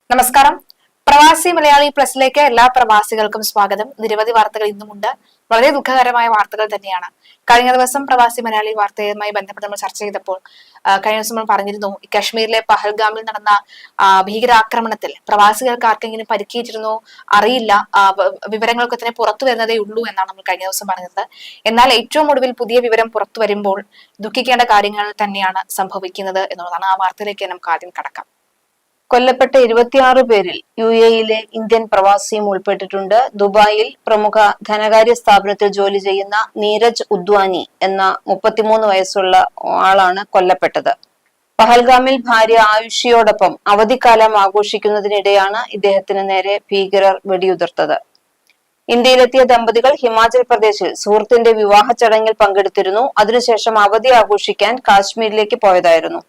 നമസ്കാരം. പ്രവാസി മലയാളി പ്ലസിലേക്ക് എല്ലാ പ്രവാസികൾക്കും സ്വാഗതം. നിരവധി വാർത്തകൾ ഇന്നുമുണ്ട്. വളരെ ദുഃഖകരമായ വാർത്തകൾ തന്നെയാണ്. കഴിഞ്ഞ ദിവസം പ്രവാസി മലയാളി വാർത്തയുമായി ബന്ധപ്പെട്ട് നമ്മൾ ചർച്ച ചെയ്തപ്പോൾ കഴിഞ്ഞ ദിവസം നമ്മൾ പറഞ്ഞിരുന്നു, കശ്മീരിലെ പഹൽഗാമിൽ നടന്ന ഭീകരാക്രമണത്തിൽ പ്രവാസികൾക്ക് ആർക്കെങ്കിലും പരിക്കേറ്റിരുന്നോ അറിയില്ല, വിവരങ്ങളൊക്കെ തന്നെ പുറത്തു വരുന്നതേ ഉള്ളൂ എന്നാണ് നമ്മൾ കഴിഞ്ഞ ദിവസം പറഞ്ഞത്. എന്നാൽ ഏറ്റവും ഒടുവിൽ പുതിയ വിവരം പുറത്തു വരുമ്പോൾ ദുഃഖിക്കേണ്ട കാര്യങ്ങൾ തന്നെയാണ് സംഭവിക്കുന്നത് എന്നുള്ളതാണ്. ആ വാർത്തയിലേക്ക് നമുക്ക് ആദ്യം കടക്കാം. കൊല്ലപ്പെട്ട 26 പേരിൽ UAE-യിലെ ഇന്ത്യൻ പ്രവാസിയും ഉൾപ്പെട്ടിട്ടുണ്ട്. ദുബായിൽ പ്രമുഖ ധനകാര്യ സ്ഥാപനത്തിൽ ജോലി ചെയ്യുന്ന നീരജ് ഉദ്വാനി എന്ന 33 വയസ്സുള്ള ആളാണ് കൊല്ലപ്പെട്ടത്. പഹൽഗാമിൽ ഭാര്യ ആയുഷിയോടൊപ്പം അവധിക്കാലം ആഘോഷിക്കുന്നതിനിടെയാണ് ഇദ്ദേഹത്തിന് നേരെ ഭീകരർ വെടിയുതിർത്തത്. ഇന്ത്യയിലെത്തിയ ദമ്പതികൾ ഹിമാചൽ പ്രദേശിൽ സുഹൃത്തിന്റെ വിവാഹ ചടങ്ങിൽ പങ്കെടുത്തിരുന്നു. അതിനുശേഷം അവധി ആഘോഷിക്കാൻ കാശ്മീരിലേക്ക് പോയതായിരുന്നു.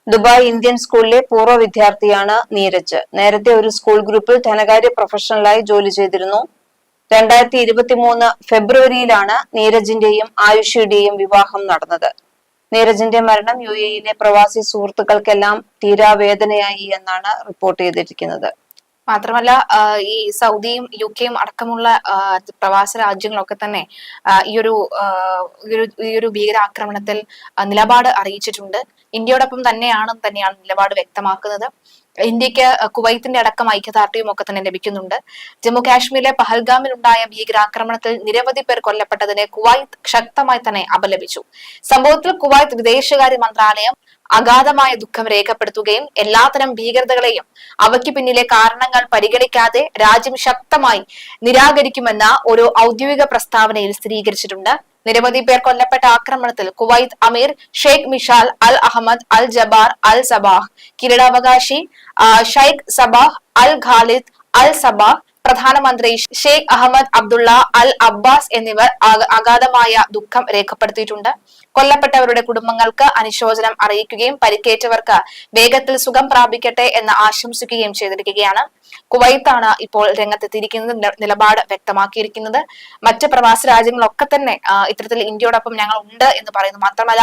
ദുബായ് ഇന്ത്യൻ സ്കൂളിലെ പൂർവ്വ വിദ്യാർത്ഥിയാണ് നീരജ്. നേരത്തെ ഒരു സ്കൂൾ ഗ്രൂപ്പിൽ ധനകാര്യ പ്രൊഫഷണലായി ജോലി ചെയ്തിരുന്നു. 2023 ഫെബ്രുവരിയിലാണ് നീരജിന്റെയും ആയുഷിയുടെയും വിവാഹം നടന്നത്. നീരജിന്റെ മരണം UAE-യിലെ പ്രവാസി സുഹൃത്തുക്കൾക്കെല്ലാം തീരാവേദനയായി എന്നാണ് റിപ്പോർട്ട് ചെയ്തിരിക്കുന്നത്. മാത്രമല്ല, ഈ സൗദിയും UK-യും അടക്കമുള്ള പ്രവാസ രാജ്യങ്ങളൊക്കെ തന്നെ ഈ ഒരു ഭീകരാക്രമണത്തിൽ നിലപാട് അറിയിച്ചിട്ടുണ്ട്. ഇന്ത്യയോടൊപ്പം തന്നെയാണ് നിലപാട് വ്യക്തമാക്കുന്നത്. ഇന്ത്യക്ക് കുവൈത്തിന്റെ അടക്കം ഐക്യദാർഢ്യവും ഒക്കെ തന്നെ ലഭിക്കുന്നുണ്ട്. ജമ്മു കാശ്മീരിലെ പഹൽഗാമിൽ ഉണ്ടായ ഭീകരാക്രമണത്തിൽ നിരവധി പേർ കൊല്ലപ്പെട്ടതിനെ കുവൈത്ത് ശക്തമായി തന്നെ അപലപിച്ചു. സംഭവത്തിൽ കുവൈത്ത് വിദേശകാര്യ മന്ത്രാലയം അഗാധമായ ദുഃഖം രേഖപ്പെടുത്തുകയും എല്ലാത്തരം ഭീകരതകളെയും അവയ്ക്ക് പിന്നിലെ കാരണങ്ങൾ പരിഗണിക്കാതെ രാജ്യം ശക്തമായി നിരാകരിക്കുമെന്ന ഒരു ഔദ്യോഗിക പ്രസ്താവനയിൽ സ്ഥിരീകരിച്ചിട്ടുണ്ട്. നിരവധി പേർ കൊല്ലപ്പെട്ട ആക്രമണത്തിൽ കുവൈത്ത് അമീർ ഷെയ്ഖ് മിഷാൽ അൽ അഹമ്മദ് അൽ ജബാർ അൽ സബാഹ്, കിരീടാവകാശി ഷെയ്ഖ് സബാഹ് അൽ ഖാലിദ് അൽ സബാഹ്, പ്രധാനമന്ത്രി ഷെയ്ഖ് അഹമ്മദ് അബ്ദുള്ള അൽ അബ്ബാസ് എന്നിവർ അഗാധമായ ദുഃഖം രേഖപ്പെടുത്തിയിട്ടുണ്ട്. കൊല്ലപ്പെട്ടവരുടെ കുടുംബങ്ങൾക്ക് അനുശോചനം അറിയിക്കുകയും പരിക്കേറ്റവർക്ക് വേഗത്തിൽ സുഖം പ്രാപിക്കട്ടെ എന്ന് ആശംസിക്കുകയും ചെയ്തിരിക്കുകയാണ്. കുവൈത്താണ് ഇപ്പോൾ രംഗത്തെത്തിയിരിക്കുന്നത്, നിലപാട് വ്യക്തമാക്കിയിരിക്കുന്നത്. മറ്റ് പ്രവാസി രാജ്യങ്ങളൊക്കെ തന്നെ ഇത്തരത്തിൽ ഇന്ത്യയോടൊപ്പം ഞങ്ങൾ ഉണ്ട് എന്ന് പറയുന്നു. മാത്രമല്ല,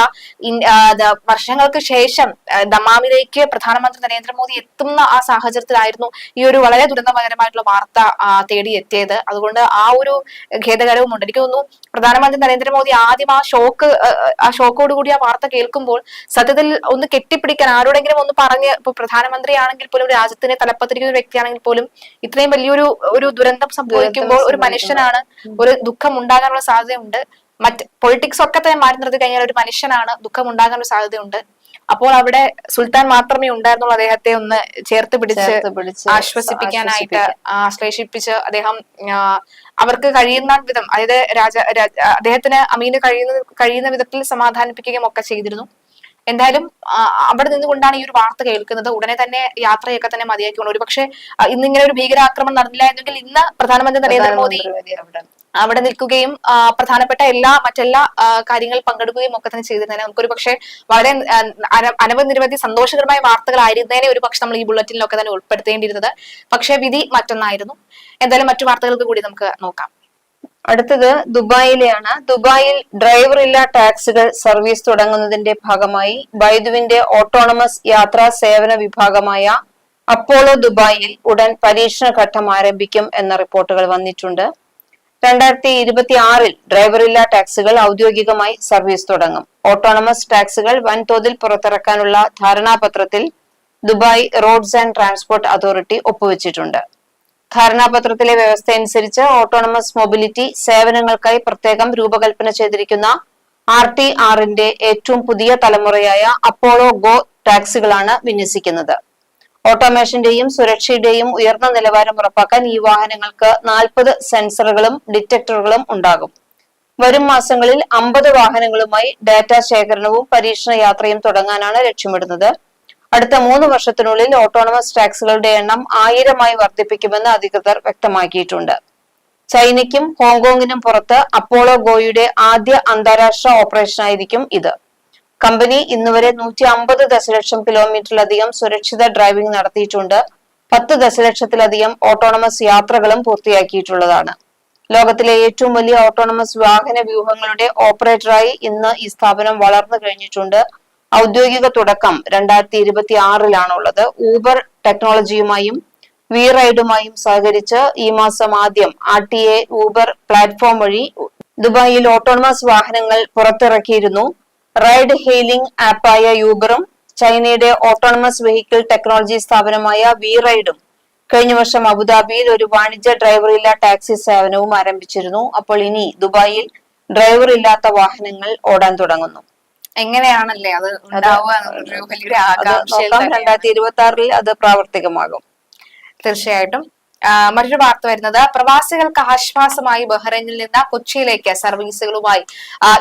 വർഷങ്ങൾക്ക് ശേഷം ദമാമിലേക്ക് പ്രധാനമന്ത്രി നരേന്ദ്രമോദി എത്തുന്ന ആ സാഹചര്യത്തിലായിരുന്നു ഈ ഒരു വളരെ ദുരന്തകരമായിട്ടുള്ള വാർത്ത തേടിയെത്തിയത്. അതുകൊണ്ട് ആ ഒരു ഖേദകരവും ഉണ്ട്. എനിക്ക് തോന്നുന്നു പ്രധാനമന്ത്രി നരേന്ദ്രമോദി ആദ്യം ആ ഷോക്കോടുകൂടി ആ വാർത്ത കേൾക്കുമ്പോൾ സത്യത്തിൽ ഒന്ന് കെട്ടിപ്പിടിക്കാൻ ആരോടെങ്കിലും ഒന്ന് പറഞ്ഞ്, ഇപ്പൊ പ്രധാനമന്ത്രി ആണെങ്കിൽ പോലും രാജ്യത്തിനെ തലപ്പത്തിരിക്കുന്ന ഒരു വ്യക്തിയാണെങ്കിൽ പോലും ഇത്രയും വലിയൊരു ദുരന്തം സംഭവിക്കുമ്പോൾ ഒരു മനുഷ്യനാണ്, ഒരു ദുഃഖം ഉണ്ടാകാനുള്ള സാധ്യതയുണ്ട്. മറ്റ് പൊളിറ്റിക്സ് ഒക്കെ തന്നെ മാറ്റി നിർത്തി കഴിഞ്ഞാൽ ഒരു മനുഷ്യനാണ്, ദുഃഖം ഉണ്ടാകാനുള്ള സാധ്യതയുണ്ട്. അപ്പോൾ അവിടെ സുൽത്താൻ മാത്രമേ ഉണ്ടായിരുന്നുള്ളൂ അദ്ദേഹത്തെ ഒന്ന് ചേർത്ത് പിടിച്ച് ആശ്വസിപ്പിക്കാനായിട്ട്, ആശ്ലേഷിപ്പിച്ച് അദ്ദേഹം അവർക്ക് കഴിയുന്ന വിധം, അതായത് അദ്ദേഹത്തിന് അമീന് കഴിയുന്ന വിധത്തിൽ സമാധാനിപ്പിക്കുകയും ഒക്കെ ചെയ്തിരുന്നു. എന്തായാലും അവിടെ നിന്നുകൊണ്ടാണ് ഈ ഒരു വാർത്ത കേൾക്കുന്നത്. ഉടനെ തന്നെ യാത്രയൊക്കെ തന്നെ മതിയാക്കിക്കൊണ്ട്, ഒരുപക്ഷെ ഇന്നിങ്ങനെ ഒരു ഭീകരാക്രമണം നടന്നില്ല എന്നെങ്കിൽ ഇന്ന് പ്രധാനമന്ത്രി നരേന്ദ്രമോദി അവിടെ നിൽക്കുകയും പ്രധാനപ്പെട്ട മറ്റെല്ലാ കാര്യങ്ങളിൽ പങ്കെടുക്കുകയും ഒക്കെ തന്നെ ചെയ്തിരുന്നതിന് നമുക്കൊരു പക്ഷെ വളരെ നിരവധി സന്തോഷകരമായ വാർത്തകളായിരുന്നതിനെ ഒരു പക്ഷെ നമ്മൾ ഈ ബുള്ളറ്റിനിലൊക്കെ തന്നെ ഉൾപ്പെടുത്തേണ്ടിയിരുന്നത്. പക്ഷെ വിധി മറ്റൊന്നായിരുന്നു. എന്തായാലും മറ്റു വാർത്തകൾക്ക് കൂടി നമുക്ക് നോക്കാം. അടുത്തത് ദുബായിലെയാണ്. ദുബായിൽ ഡ്രൈവറില്ലാ ടാക്സികൾ സർവീസ് തുടങ്ങുന്നതിന്റെ ഭാഗമായി ബൈദുവിന്റെ ഓട്ടോണമസ് യാത്രാ സേവന വിഭാഗമായ അപ്പോളോ ദുബായിൽ ഉടൻ പരീക്ഷണ ഘട്ടം ആരംഭിക്കും എന്ന റിപ്പോർട്ടുകൾ വന്നിട്ടുണ്ട്. 2026-ൽ ഡ്രൈവറില്ലാ ടാക്സികൾ ഔദ്യോഗികമായി സർവീസ് തുടങ്ങും. ഓട്ടോണമസ് ടാക്സികൾ വൻതോതിൽ പുറത്തിറക്കാനുള്ള ധാരണാപത്രത്തിൽ Dubai roads and transport authority ഒപ്പുവെച്ചിട്ടുണ്ട്. ധാരണാപത്രത്തിലെ വ്യവസ്ഥയനുസരിച്ച് ഓട്ടോണമസ് മൊബിലിറ്റി സേവനങ്ങൾക്കായി പ്രത്യേകം രൂപകൽപ്പന ചെയ്തിരിക്കുന്ന RTR-ന്റെ ഏറ്റവും പുതിയ തലമുറയായ അപ്പോളോ ഗോ ടാക്സികളാണ് വിന്യസിക്കുന്നത്. ഓട്ടോമേഷന്റെയും സുരക്ഷയുടെയും ഉയർന്ന നിലവാരം ഉറപ്പാക്കാൻ ഈ വാഹനങ്ങൾക്ക് 40 സെൻസറുകളും ഡിറ്റക്ടറുകളും ഉണ്ടാകും. വരും മാസങ്ങളിൽ 50 വാഹനങ്ങളുമായി ഡാറ്റ ശേഖരണവും പരീക്ഷണ യാത്രയും തുടങ്ങാനാണ് ലക്ഷ്യമിടുന്നത്. അടുത്ത 3 വർഷത്തിനുള്ളിൽ ഓട്ടോണമസ് ടാക്സികളുടെ എണ്ണം 1000-ആയി വർദ്ധിപ്പിക്കുമെന്ന് അധികൃതർ വ്യക്തമാക്കിയിട്ടുണ്ട്. ചൈനയ്ക്കും ഹോങ്കോങ്ങിനും പുറത്ത് അപ്പോളോ ഗോയുടെ ആദ്യ അന്താരാഷ്ട്ര ഓപ്പറേഷനായിരിക്കും ഇത്. കമ്പനി ഇന്നുവരെ 150 ദശലക്ഷം കിലോമീറ്ററിലധികം സുരക്ഷിത ഡ്രൈവിംഗ് നടത്തിയിട്ടുണ്ട്. 10 ദശലക്ഷത്തിലധികം ഓട്ടോണമസ് യാത്രകളും പൂർത്തിയാക്കിയിട്ടുള്ളതാണ്. ലോകത്തിലെ ഏറ്റവും വലിയ ഓട്ടോണമസ് വാഹന വ്യൂഹങ്ങളുടെ ഓപ്പറേറ്ററായി ഇന്ന് ഈ സ്ഥാപനം വളർന്നു കഴിഞ്ഞിട്ടുണ്ട്. ഔദ്യോഗിക തുടക്കം 2026-ലാണുള്ളത്. ഊബർ ടെക്നോളജിയുമായും വി റൈഡുമായും സഹകരിച്ച് ഈ മാസം ആദ്യം RTA ഊബർ പ്ലാറ്റ്ഫോം വഴി ദുബായിൽ ഓട്ടോണമസ് വാഹനങ്ങൾ പുറത്തിറക്കിയിരുന്നു. റൈഡ് ഹെയിലിംഗ് ആപ്പായ യൂബറും ചൈനയുടെ ഓട്ടോണമസ് വെഹിക്കിൾ ടെക്നോളജി സ്ഥാപനമായ വി റൈഡും കഴിഞ്ഞ വർഷം അബുദാബിയിൽ ഒരു വാണിജ്യ ഡ്രൈവറില്ലാ ടാക്സി സേവനവും ആരംഭിച്ചിരുന്നു. അപ്പോൾ ഇനി ദുബായിൽ ഡ്രൈവർ ഇല്ലാത്ത വാഹനങ്ങൾ ഓടാൻ തുടങ്ങുന്നു. എങ്ങനെയാണല്ലേ അത് ഉണ്ടാവുക എന്നുള്ളൊരു വലിയൊരു ആകാംക്ഷയിൽ 2026 അത് പ്രാവർത്തികമാകും. തീർച്ചയായിട്ടും. മറ്റൊരു വാർത്ത വരുന്നത് പ്രവാസികൾക്ക് ആശ്വാസമായി ബഹ്റൈനിൽ നിന്ന് കൊച്ചിയിലേക്ക് സർവീസുകളുമായി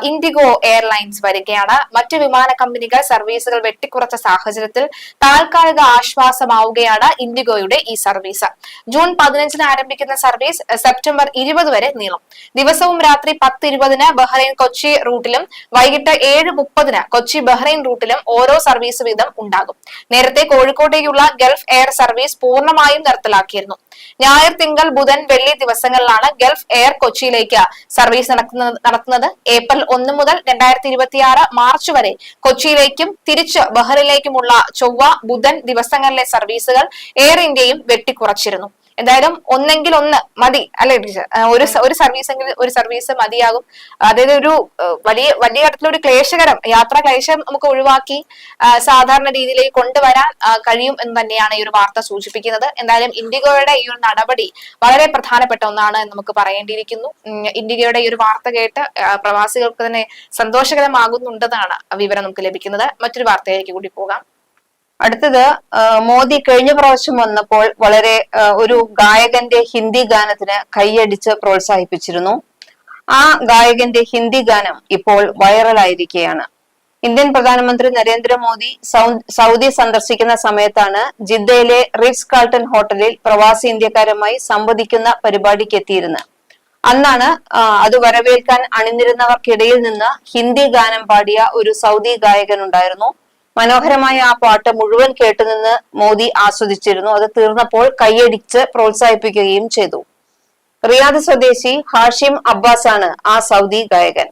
ഇൻഡിഗോ എയർലൈൻസ് വരികയാണ്. മറ്റു വിമാന കമ്പനികൾ സർവീസുകൾ വെട്ടിക്കുറച്ച സാഹചര്യത്തിൽ താൽക്കാലിക ആശ്വാസമാവുകയാണ് ഇൻഡിഗോയുടെ ഈ സർവീസ്. ജൂൺ 15 ആരംഭിക്കുന്ന സർവീസ് സെപ്റ്റംബർ 20 വരെ നീളും. ദിവസവും രാത്രി 10:20 ബഹ്റൈൻ കൊച്ചി റൂട്ടിലും വൈകിട്ട് 7:30 കൊച്ചി ബഹ്റൈൻ റൂട്ടിലും ഓരോ സർവീസ് വീതം ഉണ്ടാകും. നേരത്തെ കോഴിക്കോട്ടേക്കുള്ള ഗൾഫ് എയർ സർവീസ് പൂർണ്ണമായും നിർത്തലാക്കിയിരുന്നു. ഞായർ, തിങ്കൾ, ബുധൻ, വെള്ളി ദിവസങ്ങളിലാണ് ഗൾഫ് എയർ കൊച്ചിയിലേക്ക് സർവീസ് നടത്തുന്നത്. ഏപ്രിൽ 1 മുതൽ 2026 മാർച്ച് വരെ കൊച്ചിയിലേക്കും തിരിച്ച് ബഹ്റൈനിലേക്കുമുള്ള ചൊവ്വ, ബുധൻ ദിവസങ്ങളിലെ സർവീസുകൾ എയർ ഇന്ത്യയും വെട്ടിക്കുറച്ചിരുന്നു. എന്തായാലും ഒന്നെങ്കിൽ ഒന്ന് മതി അല്ലെ ടീച്ചർ? ഒരു സർവീസ് മതിയാകും. അതായത് ഒരു വലിയ തരത്തിലൊരു ക്ലേശകരം യാത്രാ ക്ലേശം നമുക്ക് ഒഴിവാക്കി സാധാരണ രീതിയിലേക്ക് കൊണ്ടുവരാൻ കഴിയും എന്ന് തന്നെയാണ് ഈ ഒരു വാർത്ത സൂചിപ്പിക്കുന്നത്. എന്തായാലും ഇൻഡിഗോയുടെ ഈ ഒരു നടപടി വളരെ പ്രധാനപ്പെട്ട ഒന്നാണ് എന്ന് നമുക്ക് പറയേണ്ടിയിരിക്കുന്നു. ഇൻഡിഗോയുടെ ഈ ഒരു വാർത്ത കേട്ട് പ്രവാസികൾക്ക് തന്നെ സന്തോഷകരമാകുന്നുണ്ടെന്നാണ് വിവരം നമുക്ക് ലഭിക്കുന്നത്. മറ്റൊരു വാർത്തയിലേക്ക് കൂടി പോകാം. അടുത്തത്, മോദി കഴിഞ്ഞ പ്രാവശ്യം വന്നപ്പോൾ വളരെ ഒരു ഗായകന്റെ ഹിന്ദി ഗാനത്തിന് കൈയടിച്ച് പ്രോത്സാഹിപ്പിച്ചിരുന്നു. ആ ഗായകന്റെ ഹിന്ദി ഗാനം ഇപ്പോൾ വൈറലായിരിക്കുകയാണ്. ഇന്ത്യൻ പ്രധാനമന്ത്രി നരേന്ദ്രമോദി സൗദി സന്ദർശിക്കുന്ന സമയത്താണ് ജിദ്ദയിലെ റിറ്റ്സ് കാൾട്ടൺ ഹോട്ടലിൽ പ്രവാസി ഇന്ത്യക്കാരുമായി സംവദിക്കുന്ന പരിപാടിക്ക് എത്തിയിരുന്നത്. അന്നാണ് അത് വരവേൽക്കാൻ അണിനിരുന്നവർക്കിടയിൽ നിന്ന് ഹിന്ദി ഗാനം പാടിയ ഒരു സൗദി ഗായകൻ ഉണ്ടായിരുന്നു. മനോഹരമായ ആ പാട്ട് മുഴുവൻ കേട്ടുനിന്ന് മോദി ആസ്വദിച്ചിരുന്നു. അത് തീർന്നപ്പോൾ കൈയടിച്ച് പ്രോത്സാഹിപ്പിക്കുകയും ചെയ്തു. റിയാദ് സ്വദേശി ഹാഷിം അബ്ബാസ് ആണ് ആ സൗദി ഗായകൻ.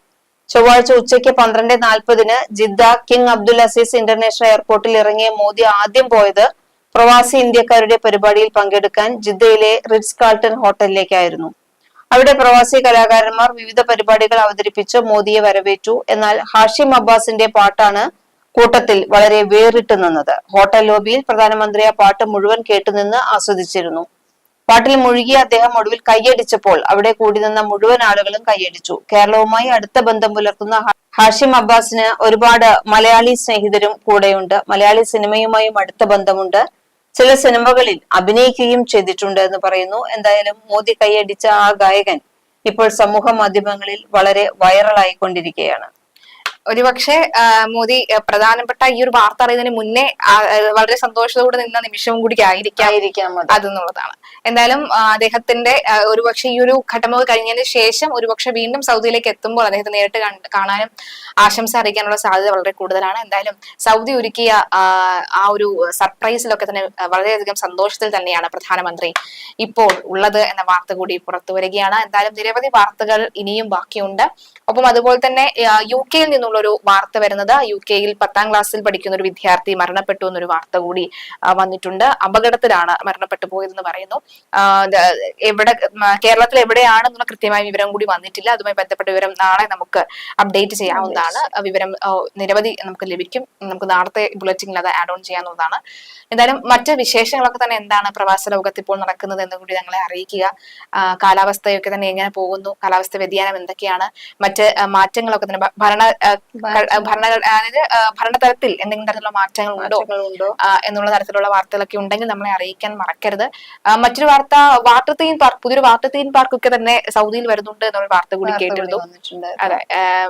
ചൊവ്വാഴ്ച ഉച്ചയ്ക്ക് 12:40 Jeddah King Abdul Aziz International എയർപോർട്ടിൽ ഇറങ്ങിയ മോദി ആദ്യം പോയത് പ്രവാസി ഇന്ത്യക്കാരുടെ പരിപാടിയിൽ പങ്കെടുക്കാൻ ജിദ്ദയിലെ റിറ്റ്സ് കാൾട്ടൺ ഹോട്ടലിലേക്കായിരുന്നു. അവിടെ പ്രവാസി കലാകാരന്മാർ വിവിധ പരിപാടികൾ അവതരിപ്പിച്ച് മോദിയെ വരവേറ്റു. എന്നാൽ ഹാഷിം അബ്ബാസിന്റെ പാട്ടാണ് കൂട്ടത്തിൽ വളരെ വേറിട്ട് നിന്നത്. ഹോട്ടൽ ലോബിയിൽ പ്രധാനമന്ത്രി ആ പാട്ട് മുഴുവൻ കേട്ടുനിന്ന് ആസ്വദിച്ചിരുന്നു. പാട്ടിൽ മുഴുകിയ അദ്ദേഹം ഒടുവിൽ കൈയടിച്ചപ്പോൾ അവിടെ കൂടി നിന്ന മുഴുവൻ ആളുകളും കൈയടിച്ചു. കേരളവുമായി അടുത്ത ബന്ധം പുലർത്തുന്ന ഹാഷിം അബ്ബാസിന് ഒരുപാട് മലയാളി സ്നേഹിതരും കൂടെയുണ്ട്. മലയാളി സിനിമയുമായും അടുത്ത ബന്ധമുണ്ട്. ചില സിനിമകളിൽ അഭിനയിക്കുകയും ചെയ്തിട്ടുണ്ട് എന്ന് പറയുന്നു. എന്തായാലും മോദി കൈയടിച്ച ആ ഗായകൻ ഇപ്പോൾ സമൂഹ മാധ്യമങ്ങളിൽ വളരെ വൈറലായിക്കൊണ്ടിരിക്കുകയാണ്. ഒരുപക്ഷെ മോദി പ്രധാനപ്പെട്ട ഈ ഒരു വാർത്ത അറിയുന്നതിന് മുന്നേ വളരെ സന്തോഷത്തോടെ നിന്ന നിമിഷവും കൂടി ആയിരിക്കാം അതെന്നുള്ളതാണ്. എന്തായാലും അദ്ദേഹത്തിന്റെ ഒരുപക്ഷെ ഈ ഒരു ഘട്ടമൊക്കെ കഴിഞ്ഞതിന് ശേഷം ഒരുപക്ഷെ വീണ്ടും സൗദിയിലേക്ക് എത്തുമ്പോൾ അദ്ദേഹത്തെ നേരിട്ട് കാണാനും ആശംസ അറിയിക്കാനുള്ള സാധ്യത വളരെ കൂടുതലാണ്. എന്തായാലും സൗദി ഒരുക്കിയ ആ ഒരു സർപ്രൈസിലൊക്കെ തന്നെ വളരെയധികം സന്തോഷത്തിൽ തന്നെയാണ് പ്രധാനമന്ത്രി ഇപ്പോൾ ഉള്ളത് എന്ന വാർത്ത കൂടി പുറത്തു വരികയാണ്. എന്തായാലും നിരവധി വാർത്തകൾ ഇനിയും ബാക്കിയുണ്ട്. ഒപ്പം അതുപോലെ തന്നെ UK നിന്നുള്ള ഒരു വാർത്ത വരുന്നത്, UK 10ാം ക്ലാസ്സിൽ പഠിക്കുന്ന ഒരു വിദ്യാർത്ഥി മരണപ്പെട്ടു എന്നൊരു വാർത്ത കൂടി വന്നിട്ടുണ്ട്. അപകടത്തിലാണ് മരണപ്പെട്ടു പോയതെന്ന് പറയുന്നു. കേരളത്തിൽ എവിടെയാണെന്നുള്ള കൃത്യമായ വിവരം കൂടി വന്നിട്ടില്ല. അതുമായി ബന്ധപ്പെട്ട വിവരം നാളെ നമുക്ക് അപ്ഡേറ്റ് ചെയ്യാവുന്നതാണ്. വിവരം നിരവധി നമുക്ക് ലഭിക്കും. നമുക്ക് നാളത്തെ ബുള്ളറ്റിനിൽ അത് ആഡ് ഓൺ ചെയ്യാവുന്നതാണ്. എന്തായാലും മറ്റ് വിശേഷങ്ങളൊക്കെ തന്നെ എന്താണ് പ്രവാസ ലോകത്ത് ഇപ്പോൾ നടക്കുന്നത് എന്ന് കൂടി ഞങ്ങളെ അറിയിക്കുക. കാലാവസ്ഥയൊക്കെ തന്നെ എങ്ങനെ പോകുന്നു, കാലാവസ്ഥ വ്യതിയാനം എന്തൊക്കെയാണ്, മറ്റ് മാറ്റങ്ങളൊക്കെ തന്നെ അതായത് ഭരണതലത്തിൽ എന്തെങ്കിലും തരത്തിലുള്ള മാറ്റങ്ങൾ ഉണ്ടോ എന്നുള്ള തരത്തിലുള്ള വാർത്തകളൊക്കെ ഉണ്ടെങ്കിൽ നമ്മളെ അറിയിക്കാൻ മറക്കരുത്. മറ്റൊരു വാർത്ത, വാട്ടർ തീം പാർക്ക്, പുതിയൊരു വാട്ടർ തീം പാർക്ക് ഒക്കെ തന്നെ സൗദിയിൽ വരുന്നുണ്ട് എന്നുള്ള വാർത്ത കൂടി കേട്ടിരുന്നു. അതെ,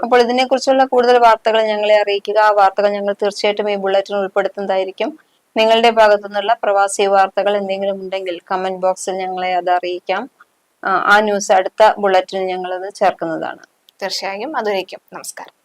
അപ്പോൾ ഇതിനെ കുറിച്ചുള്ള കൂടുതൽ വാർത്തകൾ ഞങ്ങളെ അറിയിക്കുക. ആ വാർത്തകൾ ഞങ്ങൾ തീർച്ചയായിട്ടും ഈ ബുള്ളറ്റിൻ ഉൾപ്പെടുത്തുന്നതായിരിക്കും. നിങ്ങളുടെ ഭാഗത്തു നിന്നുള്ള പ്രവാസി വാർത്തകൾ എന്തെങ്കിലും ഉണ്ടെങ്കിൽ കമന്റ് ബോക്സിൽ ഞങ്ങളെ അത് അറിയിക്കാം. ആ ന്യൂസ് അടുത്ത ബുള്ളറ്റിന് ഞങ്ങളത് ചേർക്കുന്നതാണ്. തീർച്ചയായും. അതുവരേക്കും നമസ്കാരം.